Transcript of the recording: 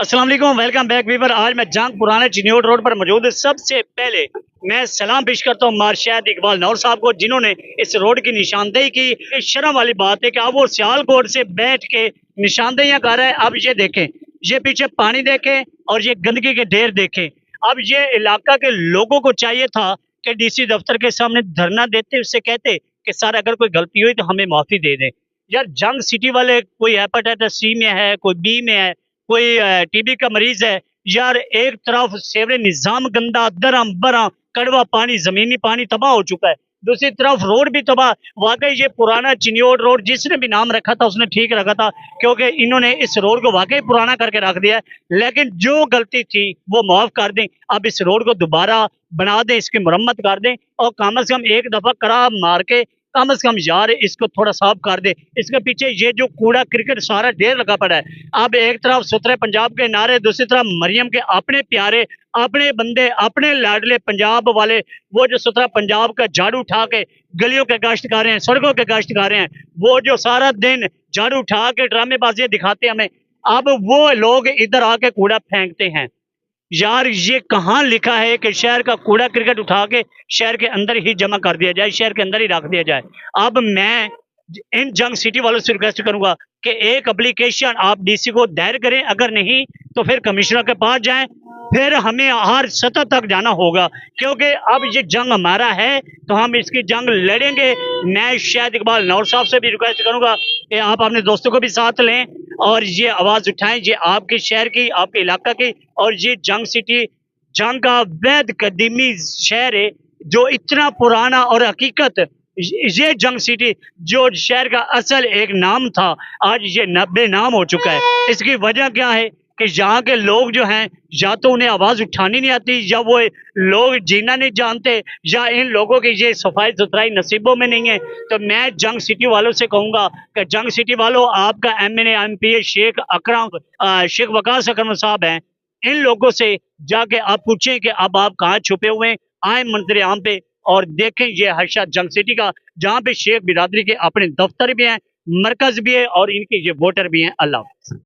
अस्सलाम वालेकुम, welcome back Weaver. आज मैं जंग पुराने चिन्योट रोड पर मौजूद हूँ। सबसे पहले मैं सलाम पेश करता हूँ मार्शद इकबाल नौर साहब को, जिन्होंने इस रोड की निशानदेही की। ये शर्म वाली बात है कि अब वो सियालकोट से बैठ के निशानदेहियां कर रहे हैं। अब ये देखें, ये पीछे पानी देखें और ये गंदगी के ढेर देखें। अब ये इलाका के लोगों को चाहिए था कि डीसी दफ्तर के सामने धरना देते, उससे कहते कि सर अगर कोई गलती हुई तो हमें माफी दे दें। यार जंग सिटी वाले, कोई हेपेटाइटिस सी में है, कोई बी में है, कोई टीबी का मरीज है। यार एक तरफ सेवरे निजाम गंदा, दरम बरम कड़वा पानी, जमीनी पानी तबाह हो चुका है, दूसरी तरफ रोड भी तबाह। वाकई ये पुराना चिन्योट रोड जिसने भी नाम रखा था उसने ठीक रखा था, क्योंकि इन्होंने इस रोड को वाकई पुराना करके रख दिया है। लेकिन जो गलती थी वो माफ कर दें, अब इस रोड को दोबारा बना दें, इसकी मरम्मत कर दें और कम से कम एक दफा करा मार के कम से कम यार इसको थोड़ा साफ कर दे। इसके पीछे ये जो कूड़ा क्रिकेट सारा ढेर लगा पड़ा है। अब एक तरफ सुथरे पंजाब के नारे, दूसरी तरफ मरियम के अपने प्यारे, अपने बंदे, अपने लाडले पंजाब वाले, वो जो सुथरा पंजाब का झाड़ू उठा के गलियों के गश्त कर रहे हैं, सड़कों के गश्त कर रहे हैं, वो जो सारा दिन झाड़ू उठा के ड्रामेबाजी दिखाते हैं हमें, अब वो लोग इधर आके कूड़ा फेंकते हैं। यार ये कहाँ लिखा है कि शहर का कूड़ा क्रिकेट उठा के शहर के अंदर ही जमा कर दिया जाए, शहर के अंदर ही रख दिया जाए। अब मैं इन जंग सिटी वालों से रिक्वेस्ट करूंगा कि एक एप्लीकेशन आप डीसी को दायर करें, अगर नहीं तो फिर कमिश्नर के पास जाएं, फिर हमें हर सतह तक जाना होगा, क्योंकि अब ये जंग हमारा है तो हम इसकी जंग लड़ेंगे। मैं शायद इकबाल नौर साहब से भी रिक्वेस्ट करूंगा कि आप अपने दोस्तों को भी साथ लें और ये आवाज उठाएं, ये आपके शहर की, आपके इलाका की, और ये जंग सिटी जंग का वैध कदीमी शहर है जो इतना पुराना, और हकीकत ये जंग सिटी जो शहर का असल एक नाम था, आज ये नब्बे नाम हो चुका है। इसकी वजह क्या है कि यहाँ के लोग जो हैं, या तो उन्हें आवाज उठानी नहीं आती, या वो लोग जीना नहीं जानते, या इन लोगों की ये सफाई सुथराई नसीबों में नहीं है। तो मैं जंग सिटी वालों से कहूंगा कि जंग सिटी वालों, आपका एमएनए एमपीए शेख वकास अकरम साहब हैं, इन लोगों से जाके आप पूछें कि अब आप कहाँ छुपे हुए हैं, आए मंजर आम पे और देखें ये हर्षा जंग सिटी का, जहाँ पे शेख बिरादरी के अपने दफ्तर भी हैं, मरकज भी है और इनके ये वोटर भी हैं। अल्लाह।